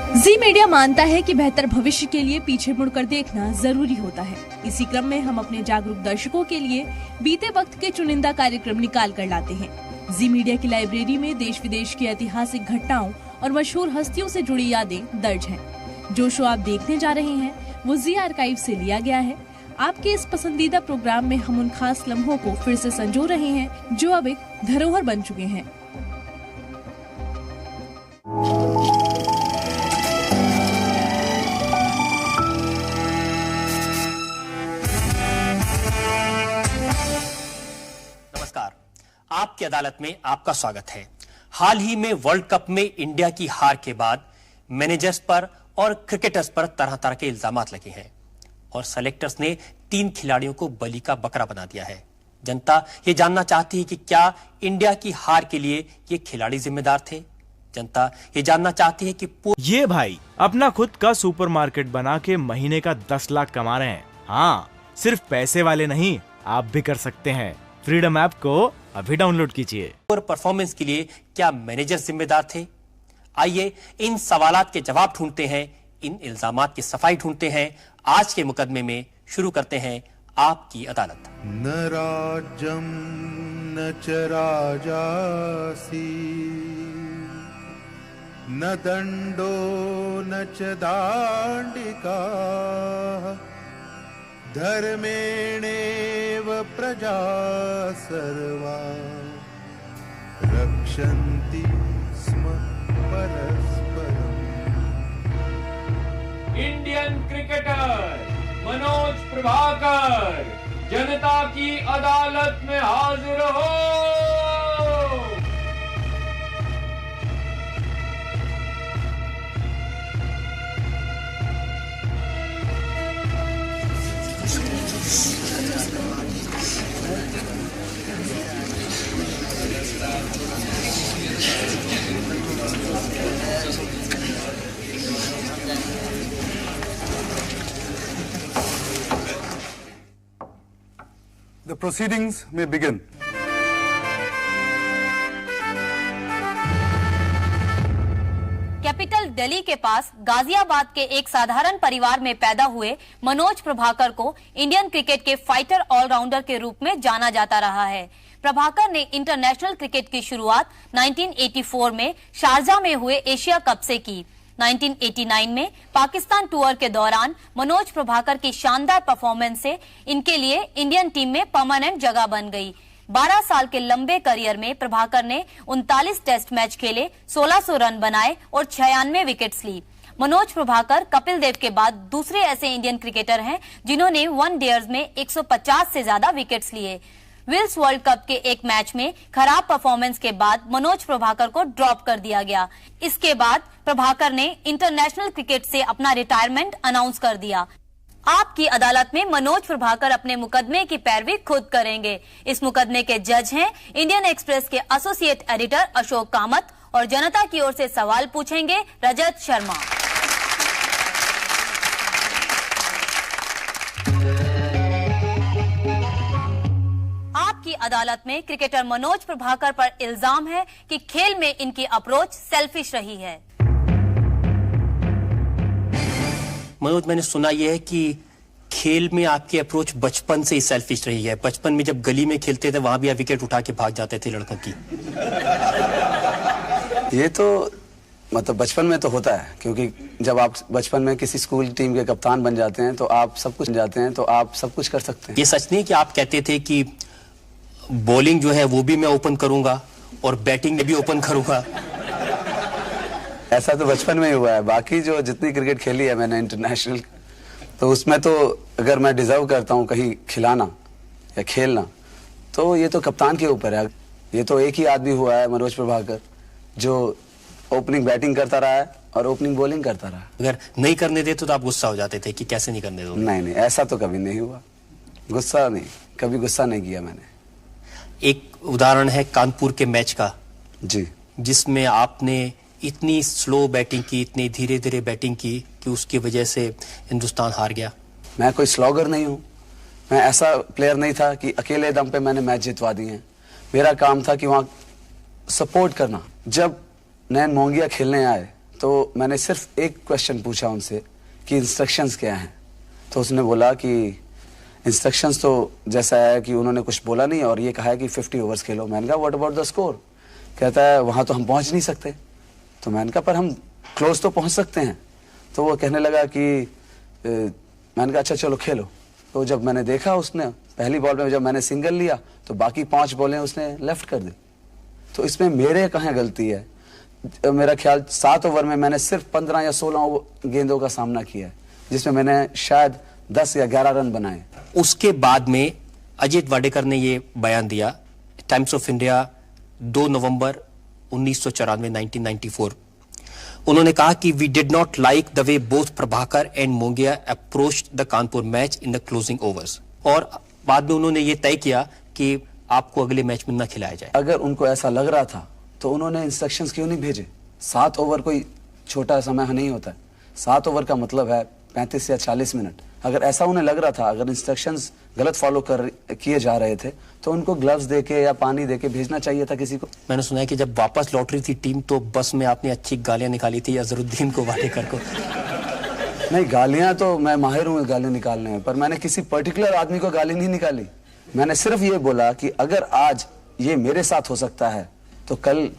जी media मानता है कि बेहतर भविष्य के लिए पीछे मुड़कर देखना जरूरी होता है। इसी क्रम में हम अपने जागरूक दर्शकों के लिए बीते वक्त के चुनिंदा कार्यक्रम निकाल कर लाते हैं। जी मीडिया की लाइब्रेरी में देश विदेश की ऐतिहासिक घटनाओं और मशहूर हस्तियों से जुड़ी यादें दर्ज हैं। जो शो आप देखने जा रहे हैं वो जी आर्काइव से लिया गया है। आपके इस पसंदीदा प्रोग्राम में हम उन खास लम्हों को फिर से संजो रहे हैं जो अब एक धरोहर बन चुके हैं। नमस्कार, आपकी अदालत में आपका स्वागत है। हाल ही में वर्ल्ड कप में इंडिया की हार के बाद मैनेजर्स पर और क्रिकेटर्स पर तरह तरह के इल्जामात लगे हैं और सेलेक्टर्स ने 3 खिलाड़ियों को बलि का बकरा बना दिया है। जनता ये जानना चाहती है कि क्या इंडिया की हार के लिए ये खिलाड़ी जिम्मेदार थे। जनता ये जानना चाहती है कि ये भाई अपना खुद का सुपरमार्केट बना के महीने का 10 लाख कमा रहे हैं। हाँ, सिर्फ पैसे वाले नहीं, आप भी कर सकते हैं। फ्रीडम ऐप को अभी डाउनलोड कीजिए। परफॉर्मेंस के लिए क्या मैनेजर जिम्मेदार थे? आइए इन सवालात के जवाब ढूंढते हैं, इन इल्जामात की सफाई ढूंढते हैं। आज के मुकदमे में शुरू करते हैं आपकी अदालत। न राज्यम न च राजासी न दंडो न च दांडिका धर्मेणेव प्रजा सर्वा रक्षन्ति स्म परस्परम्। इंडियन क्रिकेटर मनोज प्रभाकर जनता की अदालत में हाजिर हो। The proceedings may begin. Capital Delhi के पास गाजियाबाद के एक साधारण परिवार में पैदा हुए मनोज प्रभाकर को इंडियन क्रिकेट के फाइटर ऑलराउंडर के रूप में जाना जाता रहा है। प्रभाकर ने इंटरनेशनल क्रिकेट की शुरुआत 1984 में शारजाह में हुए एशिया कप से की। 1989 में पाकिस्तान टूर के दौरान मनोज प्रभाकर की शानदार परफॉर्मेंस से इनके लिए इंडियन टीम में परमानेंट जगह बन गई। 12 साल के लंबे करियर में प्रभाकर ने 39 टेस्ट मैच खेले, 1600 रन बनाए और 96 विकेट्स ली। मनोज प्रभाकर कपिल देव के बाद दूसरे ऐसे इंडियन क्रिकेटर हैं जिन्होंने वनडेयर्स में 150 से ज्यादा विकेट्स लिए। विल्स वर्ल्ड कप के एक मैच में खराब परफॉर्मेंस के बाद मनोज प्रभाकर को ड्रॉप कर दिया गया। इसके बाद प्रभाकर ने इंटरनेशनल क्रिकेट से अपना रिटायरमेंट अनाउंस कर दिया। आपकी अदालत में मनोज प्रभाकर अपने मुकदमे की पैरवी खुद करेंगे। इस मुकदमे के जज हैं इंडियन एक्सप्रेस के एसोसिएट एडिटर अशोक कामत और जनता की ओर से सवाल पूछेंगे रजत शर्मा। आपकी अदालत में क्रिकेटर मनोज प्रभाकर पर इल्जाम है कि खेल में इनकी अप्रोच सेल्फिश रही है। मनोज, मैंने सुना यह है कि खेल में आपकी अप्रोच बचपन से ही सेल्फिश रही है। बचपन में जब गली में खेलते थे वहां भी आप विकेट उठा के भाग जाते थे लड़कों की। ये तो मतलब बचपन में तो होता है, क्योंकि जब आप बचपन में किसी स्कूल टीम के कप्तान बन जाते हैं तो आप सब कुछ कर सकते हैं। ये सच नहीं कि आप कहते थे कि बॉलिंग जो है वो भी मैं ओपन करूंगा और बैटिंग में भी ओपन करूंगा? ऐसा तो बचपन में ही हुआ है। बाकी जो जितनी क्रिकेट खेली है मैंने इंटरनेशनल, तो उसमें तो अगर मैं डिजर्व करता हूँ कहीं खिलाना या खेलना तो ये तो कप्तान के ऊपर है। ये तो एक ही आदमी हुआ है मनोज प्रभाकर जो ओपनिंग बैटिंग करता रहा है और ओपनिंग बॉलिंग करता रहा। अगर नहीं करने देते तो आप गुस्सा हो जाते थे कि कैसे नहीं करने दो? नहीं, ऐसा तो कभी नहीं हुआ। गुस्सा नहीं, कभी गुस्सा नहीं किया मैंने। एक उदाहरण है कानपुर के मैच का जी, जिसमें आपने इतनी स्लो बैटिंग की, इतनी धीरे धीरे बैटिंग की कि उसकी वजह से हिंदुस्तान हार गया। मैं कोई स्लॉगर नहीं हूँ, मैं ऐसा प्लेयर नहीं था कि अकेले दम पे मैंने मैच जितवा दिए हैं। मेरा काम था कि वहाँ सपोर्ट करना। जब नैन मोंगिया खेलने आए तो मैंने सिर्फ एक क्वेश्चन पूछा उनसे कि इंस्ट्रक्शंस क्या हैं। तो उसने बोला कि इंस्ट्रक्शंस तो जैसा है कि उन्होंने कुछ बोला नहीं और ये कहा है कि 50 ओवर्स खेलो। मैंने कहा व्हाट अबाउट द स्कोर? कहता है वहाँ तो हम पहुँच नहीं सकते। तो मैंने कहा पर हम क्लोज तो पहुँच सकते हैं। तो वो कहने लगा कि मैंने कहा अच्छा चलो खेलो। तो जब मैंने देखा उसने पहली बॉल में जब मैंने सिंगल लिया तो बाकी 5 बॉलें उसने लेफ्ट कर दी। तो इसमें मेरे कहाँ गलती है? मेरा ख्याल 7 ओवर में मैंने सिर्फ 15 या 16 गेंदों का सामना किया है, जिसमें मैंने शायद 10 या 11 रन बनाए। उसके बाद में अजीत वाडेकर ने ये बयान दिया, टाइम्स ऑफ इंडिया 2 नवंबर 1994 1994। उन्होंने कहा कि we did not like the way both Prabhakar and Mongia approached the Kanpur match in the closing overs. और बाद में उन्होंने ये तय किया कि आपको अगले मैच में न खिलाया जाए। अगर उनको ऐसा लग रहा था तो उन्होंने इंस्ट्रक्शंस क्यों नहीं भेजे? 7 ओवर कोई छोटा समय नहीं होता है। 7 ओवर का मतलब है 35 या 40 मिनट। अगर ऐसा उन्हें लग रहा था, अगर इंस्ट्रक्शंस गलत फॉलो किए जा रहे थे तो उनको ग्लव्स देके या पानी देके भेजना चाहिए था किसी को। मैंने सुना है कि जब वापस लौट रही थी टीम तो बस में आपने अच्छी गालियां निकाली थी अजहरुद्दीन को, वाडेकर को। नहीं, गालियां तो मैं माहिर हूँ गालियां निकालने में, पर मैंने किसी पर्टिकुलर आदमी को गाली नहीं निकाली। मैंने सिर्फ ये बोला कि अगर आज ये मेरे साथ हो सकता है तो कल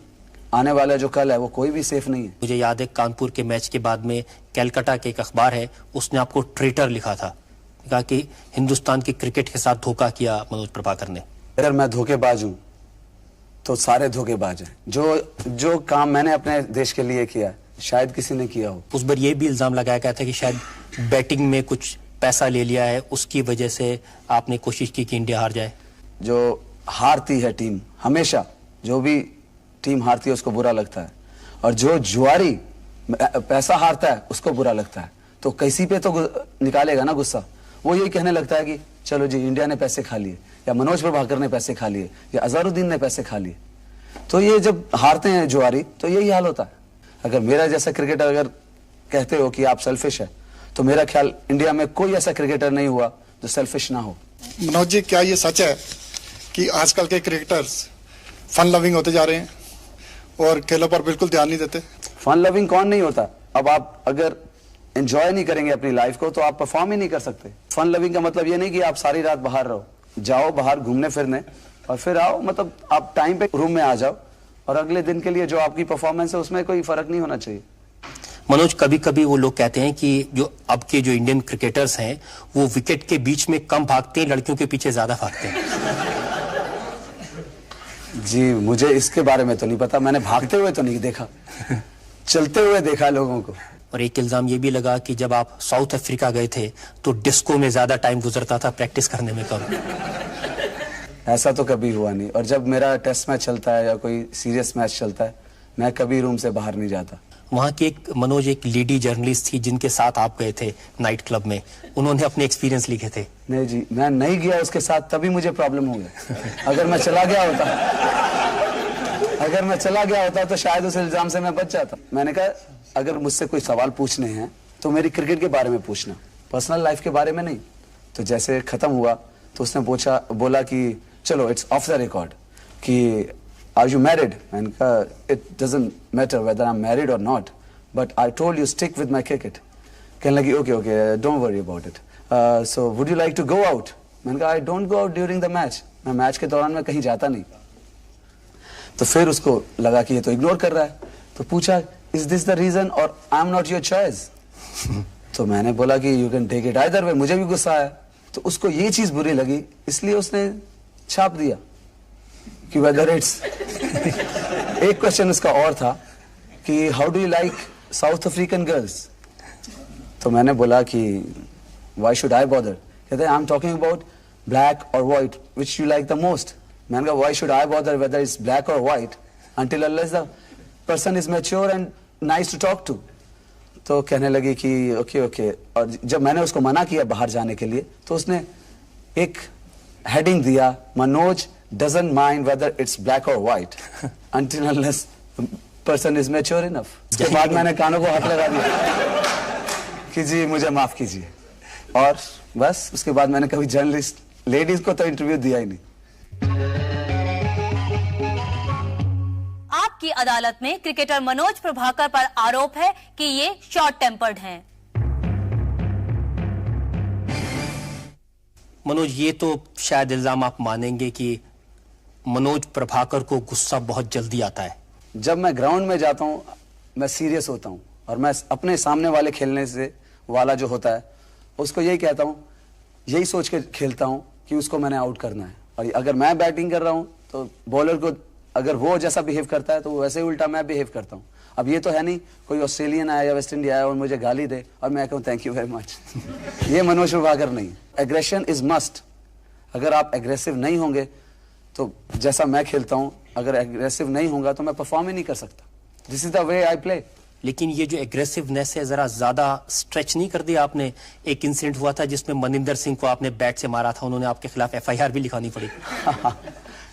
आने वाला जो कल है वो कोई भी सेफ नहीं है। मुझे याद है कानपुर के मैच के बाद में कैलकाटा के एक अखबार है, उसने आपको ट्रेटर लिखा था, कहा कि हिंदुस्तान की क्रिकेट के साथ धोखा किया मनोज प्रभाकर ने। अगर मैं धोखेबाज हूं तो सारे धोखेबाज हैं। जो काम मैंने अपने देश के लिए किया शायद किसी ने किया हो। उस बार ये भी इल्जाम लगाया गया था कि शायद बैटिंग में कुछ पैसा ले लिया है, उसकी वजह से आपने कोशिश की कि इंडिया हार जाए। जो हारती है टीम, हमेशा जो भी टीम हारती है उसको बुरा लगता है, और जो जुआरी पैसा हारता है उसको बुरा लगता है। तो किसी पे तो निकालेगा ना गुस्सा। वो यही कहने लगता है कि चलो जी इंडिया ने पैसे खा लिए, या मनोज प्रभाकर ने पैसे खा लिए, या अजहरुद्दीन ने पैसे खा लिए। तो ये जब हारते हैं जुआरी तो यही हाल होता है। अगर मेरा जैसा क्रिकेटर अगर कहते हो कि आप सेल्फिश है, तो मेरा ख्याल इंडिया में कोई ऐसा क्रिकेटर नहीं हुआ जो सेल्फिश ना हो। मनोज जी, क्या ये सच है कि आजकल के क्रिकेटर्स फन लविंग होते जा रहे हैं और खेलों पर बिल्कुल ध्यान नहीं देते? फन लविंग कौन नहीं होता? अब आप अगर एंजॉय नहीं करेंगे अपनी लाइफ को तो आप परफॉर्म ही नहीं कर सकते। फन लविंग का मतलब ये नहीं कि आप सारी रात बाहर रहो, जाओ बाहर घूमने फिरने और फिर आओ, मतलब आप टाइम पे रूम में आ जाओ और अगले दिन के लिए जो आपकी परफॉर्मेंस है उसमें कोई फर्क नहीं होना चाहिए। मनोज, कभी कभी वो लोग कहते हैं कि जो अब के जो इंडियन क्रिकेटर्स हैं वो विकेट के बीच में कम भागते हैं, लड़कियों के पीछे ज्यादा भागते हैं। जी मुझे इसके बारे में तो नहीं पता, मैंने भागते हुए तो नहीं देखा, चलते हुए देखा लोगों को। और एक इल्जाम ये भी लगा कि जब आप साउथ अफ्रीका गए थे तो डिस्को में ज्यादा टाइम गुजरता था, प्रैक्टिस करने में कम। ऐसा तो कभी हुआ नहीं, और जब मेरा टेस्ट मैच चलता है या कोई सीरियस मैच चलता है मैं कभी रूम से बाहर नहीं जाता। वहाँ की एक मनोज एक लेडी जर्नलिस्ट थी जिनके साथ आप गए थे नाइट क्लब में, उन्होंने अपने एक्सपीरियंस लिखे थे। नहीं जी, मैं नहीं गया उसके साथ, तभी मुझे प्रॉब्लम हो गया। अगर मैं चला गया होता तो शायद उस इल्जाम से मैं बच जाता। मैंने कहा अगर मुझसे कोई सवाल पूछने हैं तो मेरी क्रिकेट के बारे में पूछना, पर्सनल लाइफ के बारे में नहीं। तो जैसे खत्म हुआ तो उसने बोला कि चलो इट्स ऑफ द रिकॉर्ड कि आर यू मैरिड? मैंने कहा it doesn't matter whether I am married और not, but I told you stick with my cricket. कहने लगी okay don't worry about it, so would you like to go out? मैंने कहा I don't go out during the match, मैं match के दौरान मैं कहीं जाता नहीं। तो फिर उसको लगा कि ये तो इग्नोर कर रहा है, तो पूछा इज दिस द रीजन और I am not your choice? तो मैंने बोला कि you can take it either way. मुझे भी गुस्सा आया, तो उसको ये चीज बुरी लगी, इसलिए उसने छाप दिया कि वेदर इट्स एक क्वेश्चन उसका और था कि how do you like south African girls? तो मैंने बोला कि व्हाई शुड आई बॉदर? कहते हैं I am talking about black और white which you like the most. मैंने कहा why should I bother whether it's black और white until unless the person is mature and nice to talk to। तो कहने लगी कि ओके। और जब मैंने उसको मना किया बाहर जाने के लिए तो उसने एक हेडिंग दिया, Manoj doesn't mind whether it's black or white until unless the person is mature enough। उसके बाद मैंने कानों को हाथ लगा दिया कि जी मुझे माफ कीजिए, और बस उसके बाद मैंने कभी जर्नलिस्ट लेडीज को तो इंटरव्यू दिया ही नहीं। आपकी की अदालत में क्रिकेटर मनोज प्रभाकर पर आरोप है कि ये शॉर्ट टेम्पर्ड हैं। मनोज, ये तो शायद इल्जाम आप मानेंगे कि मनोज प्रभाकर को गुस्सा बहुत जल्दी आता है। जब मैं ग्राउंड में जाता हूँ मैं सीरियस होता हूँ और मैं अपने सामने वाले खेलने से वाला जो होता है उसको यही कहता हूँ, यही सोच के खेलता हूँ कि उसको मैंने आउट करना है। और अगर मैं बैटिंग कर रहा हूँ तो बॉलर को अगर वो जैसा बिहेव करता है तो वैसे ही उल्टा मैं बिहेव करता हूँ। अब ये तो है नहीं कोई ऑस्ट्रेलियन आया या वेस्ट इंडिया आया और मुझे गाली दे और मैं कहूँ थैंक यू वेरी मच। ये मनोज प्रभाकर नहीं। Aggression is must. अगर आप एग्रेसिव नहीं होंगे तो जैसा मैं खेलता हूँ, अगर एग्रेसिव नहीं होगा तो मैं परफॉर्म ही नहीं कर सकता। This is the way I play. लेकिन ये जो एग्रेसिवनेस है जरा ज्यादा स्ट्रेच नहीं कर दिया आपने? एक इंसिडेंट हुआ था जिसमें मनिंदर सिंह को आपने बैट से मारा था, उन्होंने आपके खिलाफ FIR भी लिखानी पड़ी।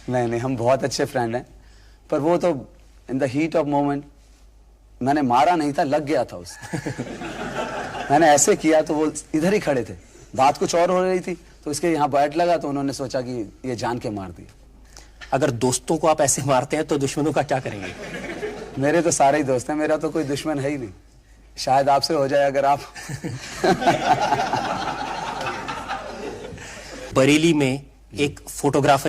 नहीं, हम बहुत अच्छे फ्रेंड हैं, पर वो तो in the heat of moment मैंने मारा नहीं था, लग गया था उससे। मैंने ऐसे किया तो वो इधर ही खड़े थे, बात कुछ और हो रही थी तो इसके यहाँ बैट लगा तो उन्होंने सोचा कि ये जान के मार दिया। अगर दोस्तों को आप ऐसे मारते हैं तो दुश्मनों का क्या करेंगे? मेरे तो सारे ही दोस्त हैं, मेरा तो कोई दुश्मन है ही नहीं। शायद आपसे हो जाए अगर आप। बरेली में एक फोटोग्राफर